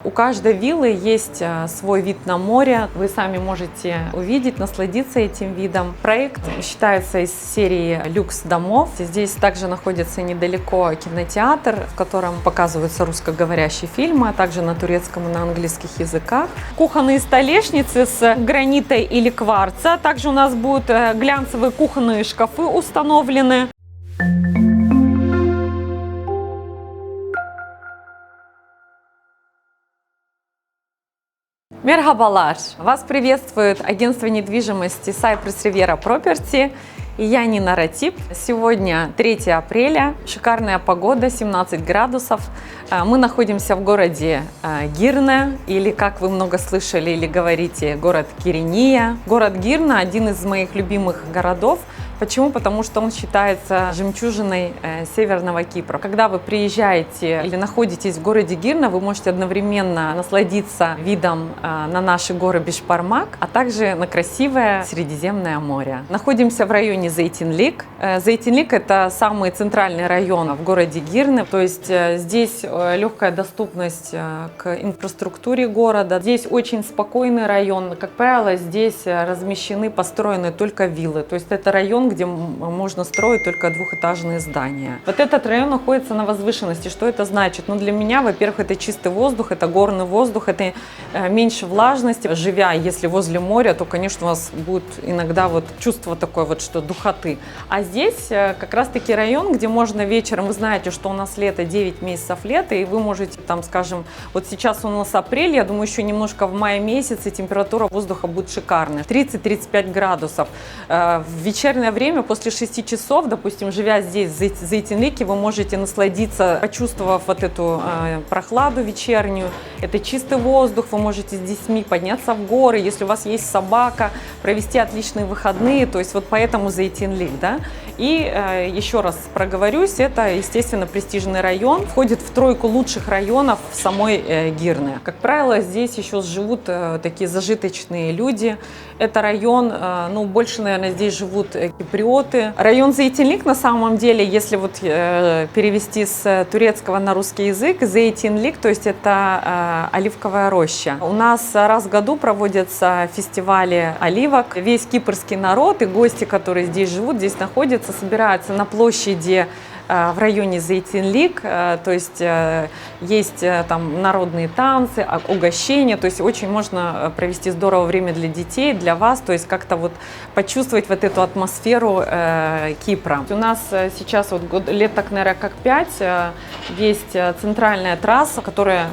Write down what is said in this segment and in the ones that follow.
У каждой виллы есть свой вид на море. Вы сами можете увидеть, насладиться этим видом. Проект считается из серии люкс-домов. Здесь также находится недалеко кинотеатр, в котором показываются русскоговорящие фильмы, а также на турецком и на английских языках. Кухонные столешницы с гранита или кварца. Также у нас будут глянцевые кухонные шкафы установлены. Мерхабалар! Вас приветствует агентство недвижимости Cyprus Riviera Property и я Нина Ратип. Сегодня 3 апреля, шикарная погода, 17 градусов. Мы находимся в городе Гирне, или, как вы много слышали или говорите, город Кирения. Город Гирне – один из моих любимых городов. Почему? Потому что он считается жемчужиной Северного Кипра. Когда вы приезжаете или находитесь в городе Гирне, вы можете одновременно насладиться видом на наши горы Бишбармак, а также на красивое Средиземное море. Находимся в районе Зейтинлик. Зейтинлик – это самый центральный район в городе Гирне, то есть здесь легкая доступность к инфраструктуре города. Здесь очень спокойный район. Как правило, здесь размещены, построены только виллы, то есть это район, где можно строить только двухэтажные здания. Вот этот район находится на возвышенности. Что это значит? Ну, для меня, во-первых, это чистый воздух, это горный воздух, это меньше влажности. Живя, если возле моря, то, конечно, у вас будет иногда вот чувство такое вот, что духоты. А здесь как раз-таки район, где можно вечером, вы знаете, что у нас лето, 9 месяцев лета, и вы можете там, скажем, вот сейчас у нас апрель, я думаю, еще немножко в мае месяце температура воздуха будет шикарная. 30-35 градусов. В вечернее время, после 6 часов, допустим, живя здесь, в Зейтинлике, вы можете насладиться, почувствовав вот эту прохладу вечернюю. Это чистый воздух, вы можете с детьми подняться в горы, если у вас есть собака, провести отличные выходные, то есть вот поэтому Зейтинлик, да. И еще раз проговорюсь, это, естественно, престижный район, входит в тройку лучших районов в самой Гирне. Как правило, здесь еще живут такие зажиточные люди. Это район, ну, больше, наверное, здесь живут киприоты. Район Зейтинлик, на самом деле, если вот перевести с турецкого на русский язык, Зейтинлик, то есть это оливковая роща. У нас раз в году проводятся фестивали оливок. Весь кипрский народ и гости, которые здесь живут, здесь находятся, собираются на площади в районе Зейтинлик, то есть есть там народные танцы, угощения, то есть очень можно провести здорово время для детей, для вас, то есть как-то вот почувствовать вот эту атмосферу Кипра. У нас сейчас вот лет так, наверное, как 5, есть центральная трасса, которая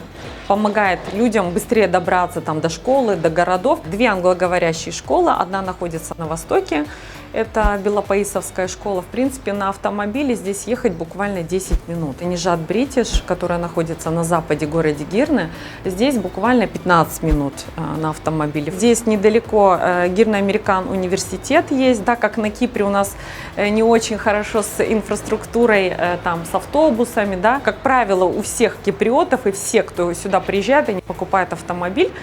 помогает людям быстрее добраться там до школы, до городов. 2 англоговорящие школы, одна находится на востоке, это Белопаисовская школа. В принципе, на автомобиле здесь ехать буквально 10 минут. Нижат Бритиш, которая находится на западе города Гирне, здесь буквально 15 минут на автомобиле. Здесь недалеко Гирне Американ университет есть, да, как на Кипре у нас не очень хорошо с инфраструктурой, там, с автобусами, да. Как правило, у всех киприотов и все, кто сюда приезжает, они покупают автомобиль.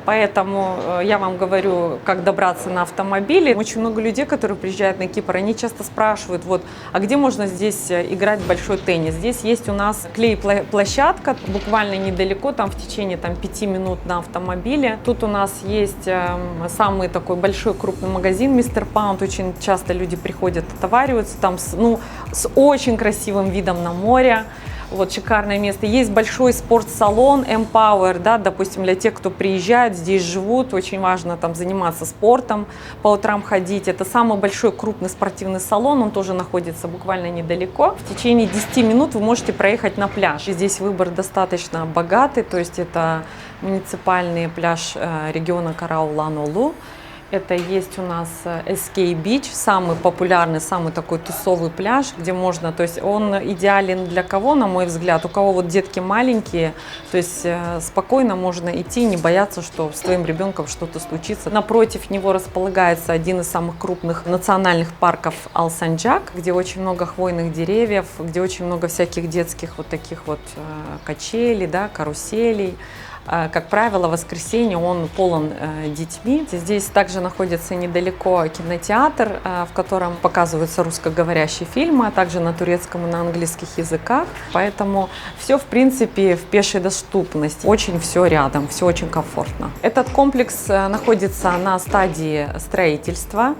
Поэтому я вам говорю, как добраться на автомобиле. Очень много людей, которые приезжают на Кипр, они часто спрашивают, вот, а где можно здесь играть в большой теннис? Здесь есть у нас клей-площадка, буквально недалеко, там в течение 5 минут на автомобиле. Тут у нас есть самый такой большой крупный магазин Мистер Паунд. Очень часто люди приходят, отовариваются там с очень красивым видом на море. Вот шикарное место. Есть большой спортсалон Empower, да, допустим, для тех, кто приезжает, здесь живут, очень важно там заниматься спортом, по утрам ходить. Это самый большой крупный спортивный салон, он тоже находится буквально недалеко. В течение 10 минут вы можете проехать на пляж. И здесь выбор достаточно богатый, то есть это муниципальный пляж региона Караулан-Олу. Это есть у нас SK Beach, самый популярный, самый такой тусовый пляж, где можно, то есть он идеален для кого, на мой взгляд, у кого вот детки маленькие, то есть спокойно можно идти, не бояться, что с твоим ребенком что-то случится. Напротив него располагается один из самых крупных национальных парков Алсанджак, где очень много хвойных деревьев, где очень много всяких детских вот таких вот качелей, да, каруселей. Как правило, в воскресенье он полон детьми. Здесь также находится недалеко кинотеатр, в котором показываются русскоговорящие фильмы, а также на турецком и на английских языках. Поэтому все, в принципе, в пешей доступности. Очень все рядом, все очень комфортно. Этот комплекс находится на стадии строительства.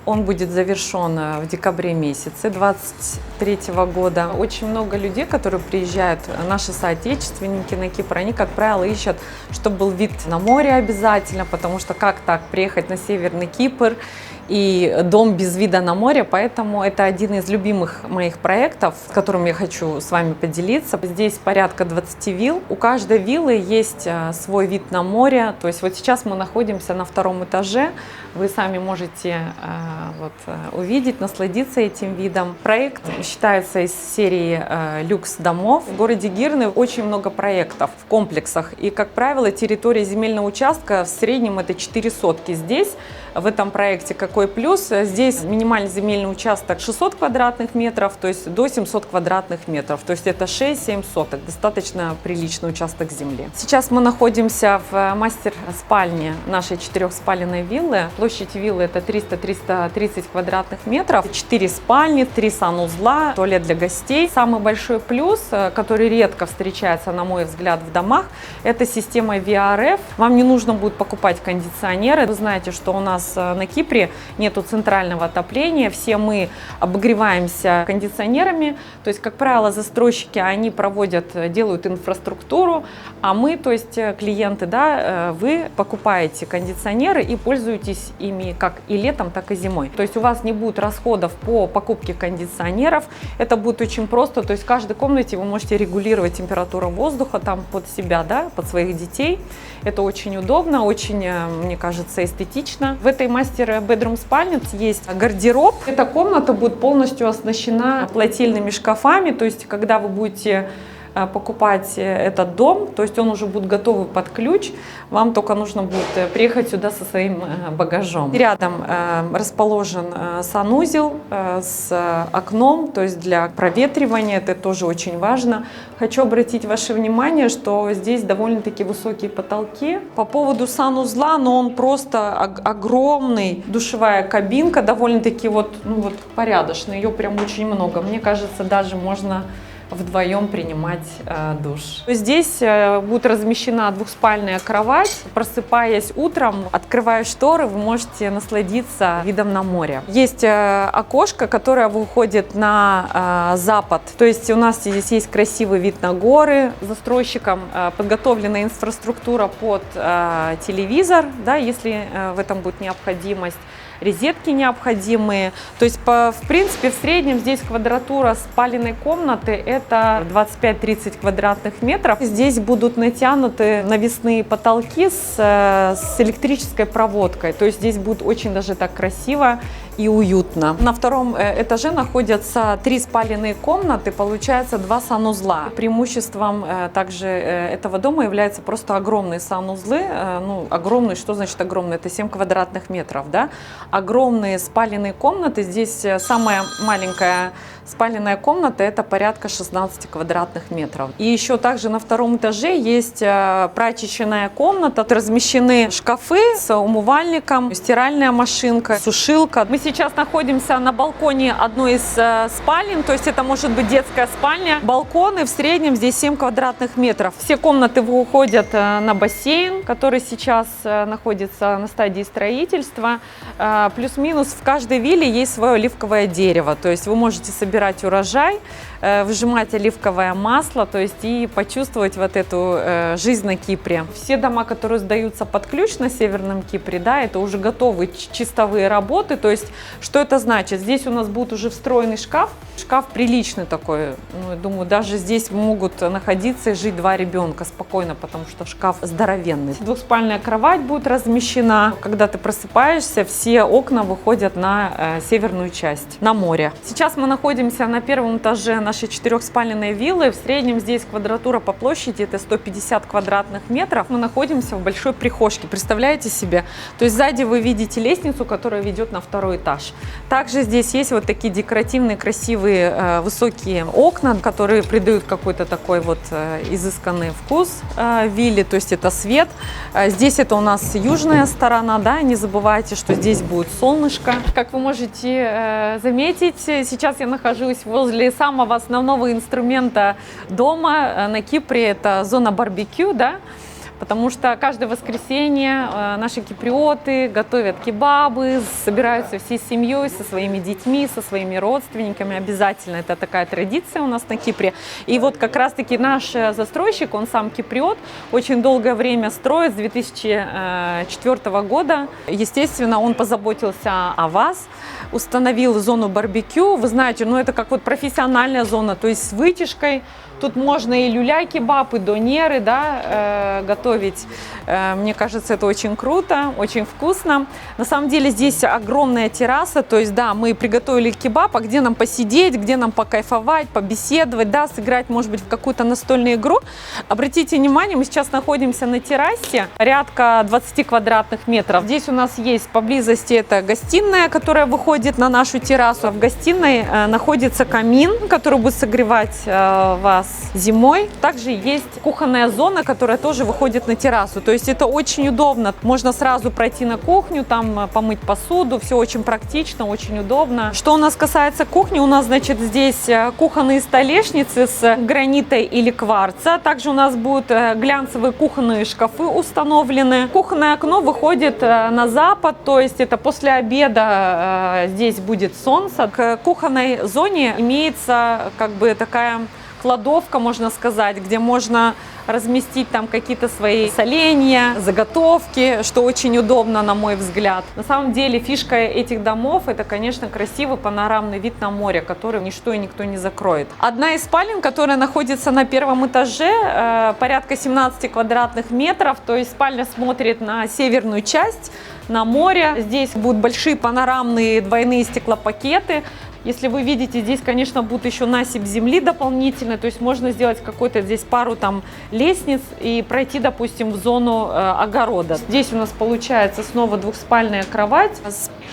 Он будет завершен в декабре месяце 2023 года. Очень много людей, которые приезжают, наши соотечественники на Кипр, они, как правило, ищут, чтобы был вид на море обязательно, потому что как так приехать на Северный Кипр и дом без вида на море, поэтому это один из любимых моих проектов, с которым я хочу с вами поделиться. Здесь порядка 20 вилл. У каждой виллы есть свой вид на море, то есть вот сейчас мы находимся на 2-м этаже, вы сами можете увидеть, насладиться этим видом. Проект считается из серии люкс домов. В городе Гирны очень много проектов в комплексах, и, как правило, территория земельного участка в среднем это 4 сотки. Здесь в этом проекте какой плюс? Здесь минимальный земельный участок 600 квадратных метров, то есть до 700 квадратных метров. То есть это 6-7 соток, достаточно приличный участок земли. Сейчас мы находимся в мастер-спальне нашей 4-спаленной виллы. Площадь виллы это 300-330 квадратных метров. 4 спальни, 3 санузла, туалет для гостей. Самый большой плюс, который редко встречается, на мой взгляд, в домах, это система VRF. Вам не нужно будет покупать кондиционеры. Вы знаете, что у нас на Кипре нету центрального отопления, все мы обогреваемся кондиционерами, то есть, как правило, застройщики, они делают инфраструктуру, а мы, то есть клиенты, да, вы покупаете кондиционеры и пользуетесь ими как и летом, так и зимой. То есть у вас не будет расходов по покупке кондиционеров, это будет очень просто, то есть в каждой комнате вы можете регулировать температуру воздуха там под себя, да, под своих детей. Это очень удобно, очень, мне кажется, эстетично. В этой мастер-бедрум спальне есть гардероб. Эта комната будет полностью оснащена плотельными шкафами, то есть когда вы будете покупать этот дом, то есть он уже будет готовый под ключ, вам только нужно будет приехать сюда со своим багажом. Рядом расположен санузел с окном, то есть для проветривания, это тоже очень важно. Хочу обратить ваше внимание, что здесь довольно-таки высокие потолки. По поводу санузла, но он просто огромный, душевая кабинка, довольно-таки порядочная, ее прям очень много. Мне кажется, даже можно вдвоем принимать душ. Здесь будет размещена двухспальная кровать. Просыпаясь утром, открывая шторы, вы можете насладиться видом на море. Есть окошко, которое выходит на запад. То есть у нас здесь есть красивый вид на горы. Застройщикам подготовлена инфраструктура под телевизор, да, если в этом будет необходимость. Розетки необходимые. То есть, в принципе, в среднем здесь квадратура спаленной комнаты это 25-30 квадратных метров. Здесь будут натянуты навесные потолки с электрической проводкой. То есть здесь будет очень даже так красиво и уютно. На 2-м этаже находятся 3 спаленные комнаты, получается 2 санузла. Преимуществом также этого дома являются просто огромные санузлы. Огромные, что значит огромные? Это 7 квадратных метров, да? Огромные спаленные комнаты. Здесь самая маленькая спаленная комната это порядка 16 квадратных метров. И еще также на 2-м этаже есть прачечная комната. Размещены шкафы с умывальником, стиральная машинка, сушилка. Мы сейчас находимся на балконе одной из спален, то есть это может быть детская спальня. Балконы в среднем здесь 7 квадратных метров. Все комнаты выходят на бассейн, который сейчас находится на стадии строительства. Плюс-минус в каждой вилле есть свое оливковое дерево, то есть вы можете собирать урожай, выжимать оливковое масло, то есть и почувствовать вот эту жизнь на Кипре. Все дома, которые сдаются под ключ на Северном Кипре, да, это уже готовые чистовые работы. То есть что это значит? Здесь у нас будет уже встроенный шкаф. Шкаф приличный такой. Я думаю, даже здесь могут находиться и жить 2 ребенка спокойно, потому что шкаф здоровенный. Двухспальная кровать будет размещена. Когда ты просыпаешься, все окна выходят на северную часть, на море. Сейчас мы находимся на 1-м этаже нашей нашей четырехспальной виллы. В среднем здесь квадратура по площади это 150 квадратных метров. Мы находимся в большой прихожке, представляете себе? То есть сзади вы видите лестницу, которая ведет на второй этаж. Также здесь есть вот такие декоративные, красивые, высокие окна, которые придают какой-то такой вот изысканный вкус вилле, то есть это свет. Здесь это у нас южная сторона, да, не забывайте, что здесь будет солнышко. Как вы можете заметить, сейчас я нахожусь возле самого основного инструмента дома на Кипре, это зона барбекю, да. Потому что каждое воскресенье наши киприоты готовят кебабы, собираются всей семьей, со своими детьми, со своими родственниками. Обязательно это такая традиция у нас на Кипре. И вот как раз-таки наш застройщик, он сам киприот, очень долгое время строит, с 2004 года. Естественно, он позаботился о вас, установил зону барбекю. Вы знаете, ну это как вот профессиональная зона, то есть с вытяжкой. Тут можно и люля-кебаб, и донеры, да, готовить. Мне кажется, это очень круто, очень вкусно. На самом деле здесь огромная терраса, то есть, да, мы приготовили кебаб, а где нам посидеть, где нам покайфовать, побеседовать, да, сыграть, может быть, в какую-то настольную игру. Обратите внимание, мы сейчас находимся на террасе, порядка 20 квадратных метров. Здесь у нас есть поблизости это гостиная, которая выходит на нашу террасу. В гостиной находится камин, который будет согревать вас зимой. Также есть кухонная зона, которая тоже выходит на террасу. То есть это очень удобно. Можно сразу пройти на кухню, там помыть посуду. Все очень практично, очень удобно. Что у нас касается кухни, у нас, значит, здесь кухонные столешницы с гранита или кварца. Также у нас будут глянцевые кухонные шкафы установлены. Кухонное окно выходит на запад, то есть это после обеда здесь будет солнце. К кухонной зоне имеется как бы такая кладовка, можно сказать, где можно разместить там какие-то свои соленья, заготовки, что очень удобно, на мой взгляд. На самом деле фишка этих домов — это, конечно, красивый панорамный вид на море, который ничто и никто не закроет. Одна из спален, которая находится на первом этаже, порядка 17 квадратных метров, то есть спальня смотрит на северную часть, на море. Здесь будут большие панорамные двойные стеклопакеты. Если вы видите, здесь, конечно, будет еще насыпь земли дополнительно, то есть можно сделать какой-то здесь пару там лестниц и пройти, допустим, в зону огорода. Здесь у нас получается снова двухспальная кровать.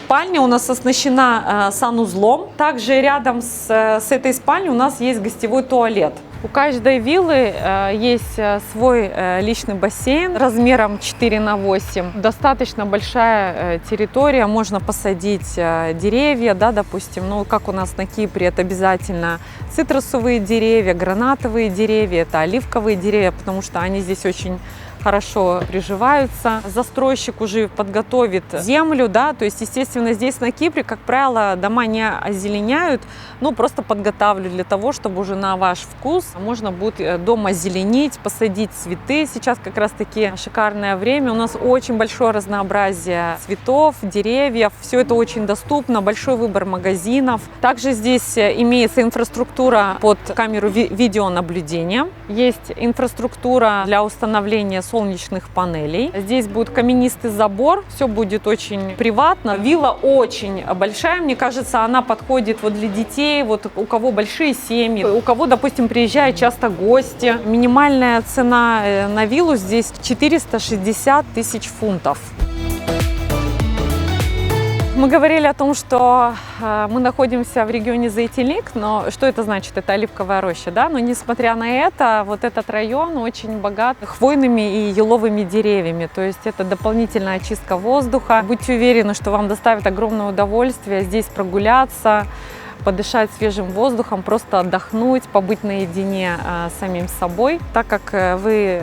Спальня у нас оснащена санузлом. Также рядом с этой спальней у нас есть гостевой туалет. У каждой виллы есть свой личный бассейн размером 4 на 8. Достаточно большая территория, можно посадить деревья, да, допустим, ну как у нас на Кипре, это обязательно цитрусовые деревья, гранатовые деревья, это оливковые деревья, потому что они здесь очень хорошо приживаются. Застройщик уже подготовит землю, да, то есть, естественно, здесь на Кипре, как правило, дома не озеленяют, но просто подготавливают для того, чтобы уже на ваш вкус можно будет дома озеленить, посадить цветы. Сейчас как раз-таки шикарное время, у нас очень большое разнообразие цветов, деревьев, все это очень доступно, большой выбор магазинов. Также здесь имеется инфраструктура под камеру видеонаблюдения, есть инфраструктура для установления солнечных панелей. Здесь будет каменистый забор, все будет очень приватно. Вилла очень большая, мне кажется, она подходит вот для детей, вот у кого большие семьи, у кого, допустим, приезжают часто гости. Минимальная цена на виллу здесь 460 тысяч фунтов. Мы говорили о том, что мы находимся в регионе Зейтинлик, но что это значит? Это оливковая роща, да? Но несмотря на это, вот этот район очень богат хвойными и еловыми деревьями, то есть это дополнительная очистка воздуха. Будьте уверены, что вам доставит огромное удовольствие здесь прогуляться, подышать свежим воздухом, просто отдохнуть, побыть наедине с самим собой. Так как вы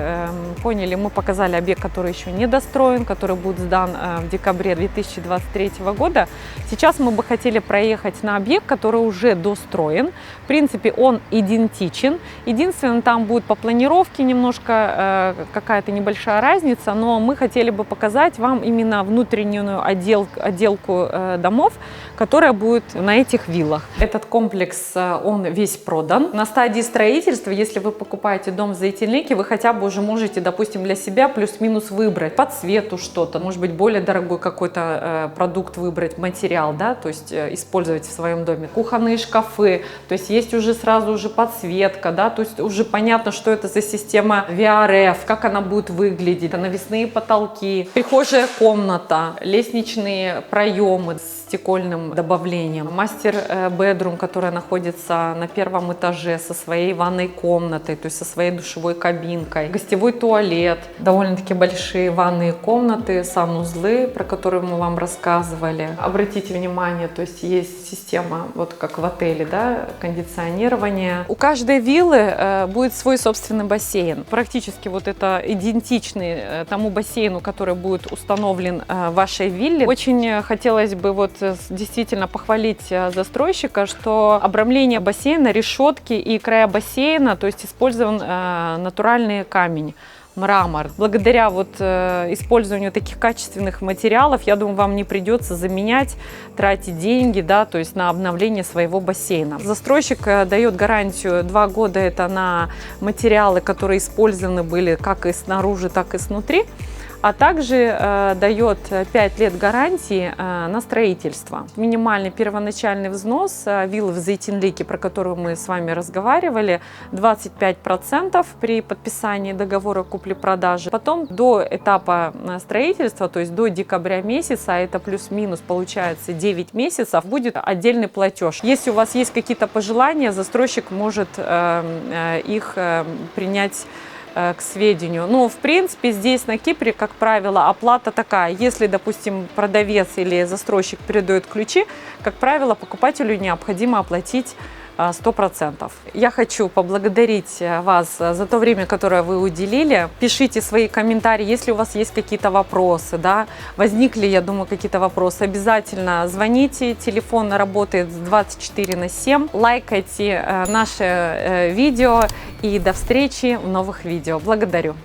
поняли, мы показали объект, который еще не достроен, который будет сдан в декабре 2023 года. Сейчас мы бы хотели проехать на объект, который уже достроен. В принципе, он идентичен. Единственное, там будет по планировке немножко какая-то небольшая разница, но мы хотели бы показать вам именно внутреннюю отделку домов, которая будет на этих виллах. Этот комплекс, он весь продан. На стадии строительства, если вы покупаете дом в Зайчинлике, вы хотя бы уже можете, допустим, для себя плюс-минус выбрать по цвету что-то, может быть, более дорогой какой-то продукт выбрать, материал, да, то есть использовать в своем доме. Кухонные шкафы, то есть есть уже сразу уже подсветка, да, то есть уже понятно, что это за система VRF, как она будет выглядеть, навесные потолки, прихожая комната, лестничные проемы с стекольным добавлением, мастер-бедрум, которая находится на первом этаже со своей ванной комнатой, то есть со своей душевой кабинкой, гостевой туалет, довольно-таки большие ванные комнаты, санузлы, про которые мы вам рассказывали. Обратите внимание, то есть есть система, вот как в отеле, да, кондиционирование. У каждой виллы будет свой собственный бассейн. Практически вот это идентичный тому бассейну, который будет установлен в вашей вилле. Очень хотелось бы вот действительно похвалить застройщика, что обрамление бассейна, решетки и края бассейна, то есть использован натуральный камень, мрамор. Благодаря вот использованию таких качественных материалов, я думаю, вам не придется заменять, тратить деньги, да, то есть на обновление своего бассейна. Застройщик дает гарантию 2 года, это на материалы, которые использованы были как и снаружи, так и снутри. А также дает 5 лет гарантии на строительство. Минимальный первоначальный взнос виллы в Зайчинлике, про которую мы с вами разговаривали, 25% при подписании договора купли-продажи. Потом до этапа строительства, то есть до декабря месяца, а это плюс-минус получается 9 месяцев, будет отдельный платеж. Если у вас есть какие-то пожелания, застройщик может их принять к сведению. Но в принципе здесь на Кипре, как правило, оплата такая. Если, допустим, продавец или застройщик передает ключи, как правило, покупателю необходимо оплатить 100%. Я хочу поблагодарить вас за то время, которое вы уделили. Пишите свои комментарии, если у вас есть какие-то вопросы, да, возникли, я думаю, какие-то вопросы, обязательно звоните, телефон работает 24/7, лайкайте наше видео и до встречи в новых видео. Благодарю.